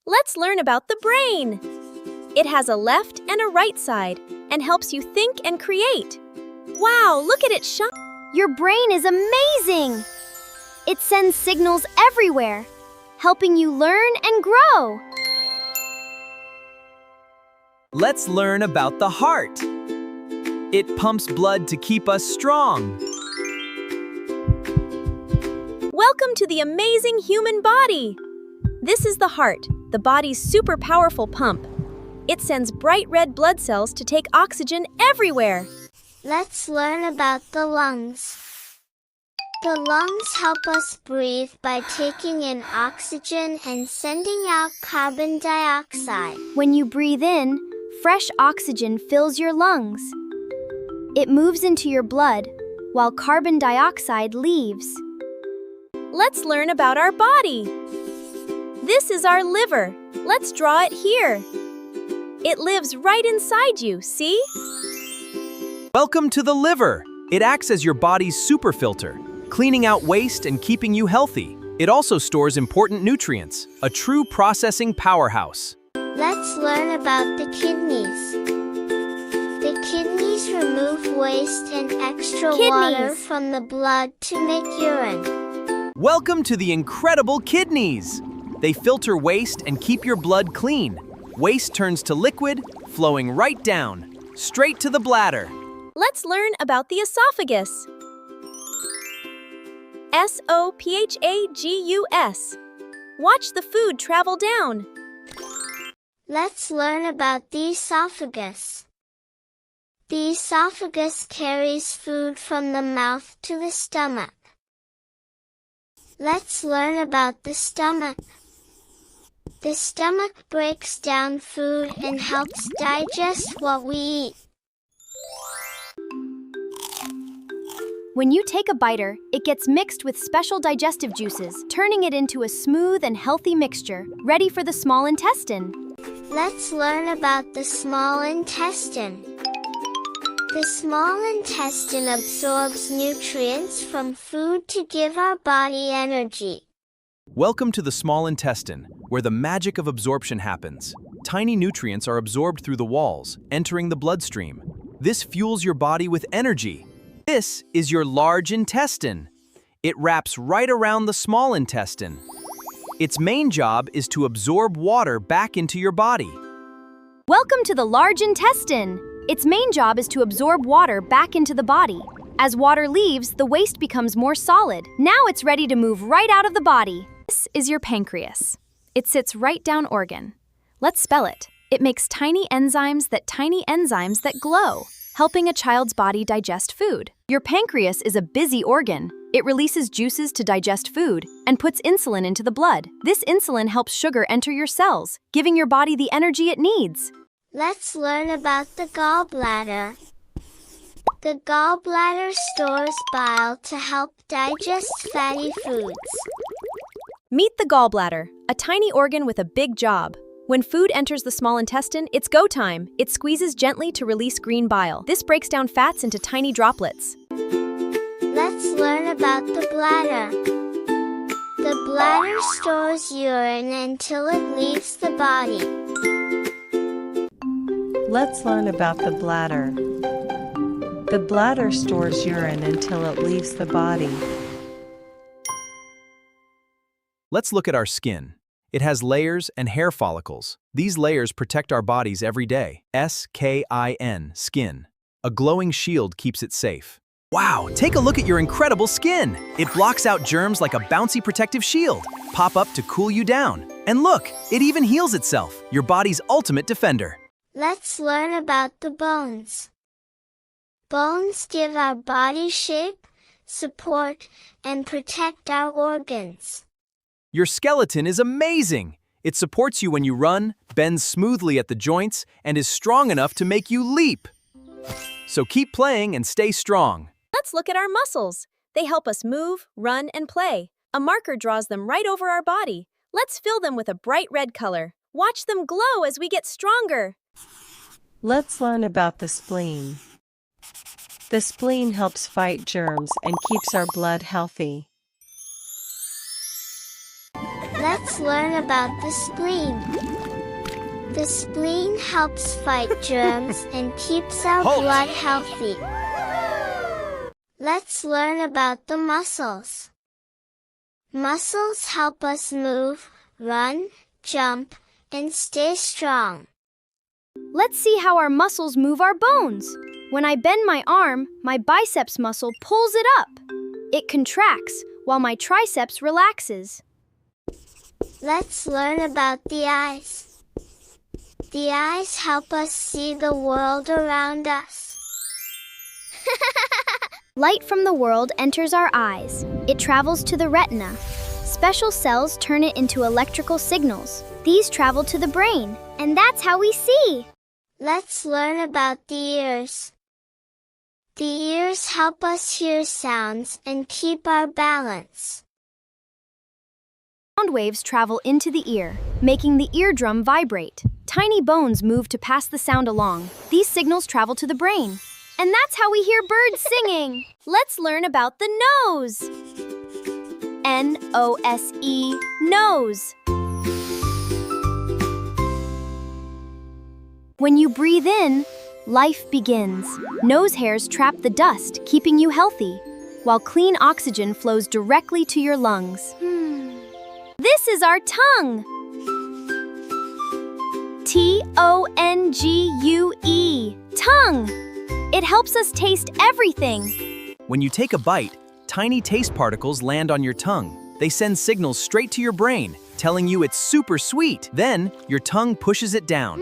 Let's learn about the brain. It has a left and a right side and helps you think and create. Wow, look at it shine. Your brain is amazing! It sends signals everywhere, helping you learn and grow. Let's learn about the heart. It pumps blood to keep us strong. Welcome to the amazing human body. This is the heart, the body's super powerful pump. It sends bright red blood cells to take oxygen everywhere. Let's learn about the lungs. The lungs help us breathe by taking in oxygen and sending out carbon dioxide. When you breathe in, fresh oxygen fills your lungs. It moves into your blood, while carbon dioxide leaves. Let's learn about our body. This is our liver. Let's draw it here. It lives right inside you, see? Welcome to the liver. It acts as your body's super filter, cleaning out waste and keeping you healthy. It also stores important nutrients, a true processing powerhouse. Let's learn about the kidneys. The kidneys remove waste and extra water from the blood to make urine. Welcome to the incredible kidneys. They filter waste and keep your blood clean. Waste turns to liquid, flowing right down, straight to the bladder. Let's learn about the esophagus. Esophagus. Watch the food travel down. Let's learn about the esophagus. The esophagus carries food from the mouth to the stomach. Let's learn about the stomach. The stomach breaks down food and helps digest what we eat. When you take a biter, it gets mixed with special digestive juices, turning it into a smooth and healthy mixture, ready for the small intestine. Let's learn about the small intestine. The small intestine absorbs nutrients from food to give our body energy. Welcome to the small intestine, where the magic of absorption happens. Tiny nutrients are absorbed through the walls, entering the bloodstream. This fuels your body with energy. This is your large intestine. It wraps right around the small intestine. Its main job is to absorb water back into your body. Welcome to the large intestine. Its main job is to absorb water back into the body. As water leaves, the waste becomes more solid. Now it's ready to move right out of the body. This is your pancreas. It sits right down organ. Let's spell it. It makes tiny enzymes that glow, helping a child's body digest food. Your pancreas is a busy organ. It releases juices to digest food and puts insulin into the blood. This insulin helps sugar enter your cells, giving your body the energy it needs. Let's learn about the gallbladder. The gallbladder stores bile to help digest fatty foods. Meet the gallbladder, a tiny organ with a big job. When food enters the small intestine, it's go time. It squeezes gently to release green bile. This breaks down fats into tiny droplets. Let's learn about the bladder. The bladder stores urine until it leaves the body. Let's learn about the bladder. The bladder stores urine until it leaves the body. Let's look at our skin. It has layers and hair follicles. These layers protect our bodies every day. S-K-I-N, skin. A glowing shield keeps it safe. Wow, take a look at your incredible skin. It blocks out germs like a bouncy protective shield. Pop up to cool you down. And look, it even heals itself, your body's ultimate defender. Let's learn about the bones. Bones give our body shape, support, and protect our organs. Your skeleton is amazing. It supports you when you run, bends smoothly at the joints, and is strong enough to make you leap. So keep playing and stay strong. Let's look at our muscles. They help us move, run, and play. A marker draws them right over our body. Let's fill them with a bright red color. Watch them glow as we get stronger. Let's learn about the spleen. The spleen helps fight germs and keeps our blood healthy. Let's learn about the spleen. The spleen helps fight germs and keeps our Halt! blood healthy. Let's learn about the muscles. Muscles help us move, run, jump, and stay strong. Let's see how our muscles move our bones. When I bend my arm, my biceps muscle pulls it up. It contracts, while my triceps relaxes. Let's learn about the eyes. The eyes help us see the world around us. Light from the world enters our eyes. It travels to the retina. Special cells turn it into electrical signals. These travel to the brain, and that's how we see. Let's learn about the ears. The ears help us hear sounds and keep our balance. Sound waves travel into the ear, making the eardrum vibrate. Tiny bones move to pass the sound along. These signals travel to the brain. And that's how we hear birds singing. Let's learn about the nose. N-O-S-E, nose. When you breathe in, life begins. Nose hairs trap the dust, keeping you healthy, while clean oxygen flows directly to your lungs. This is our tongue. T-O-N-G-U-E, tongue. It helps us taste everything. When you take a bite, tiny taste particles land on your tongue. They send signals straight to your brain, telling you it's super sweet. Then, your tongue pushes it down.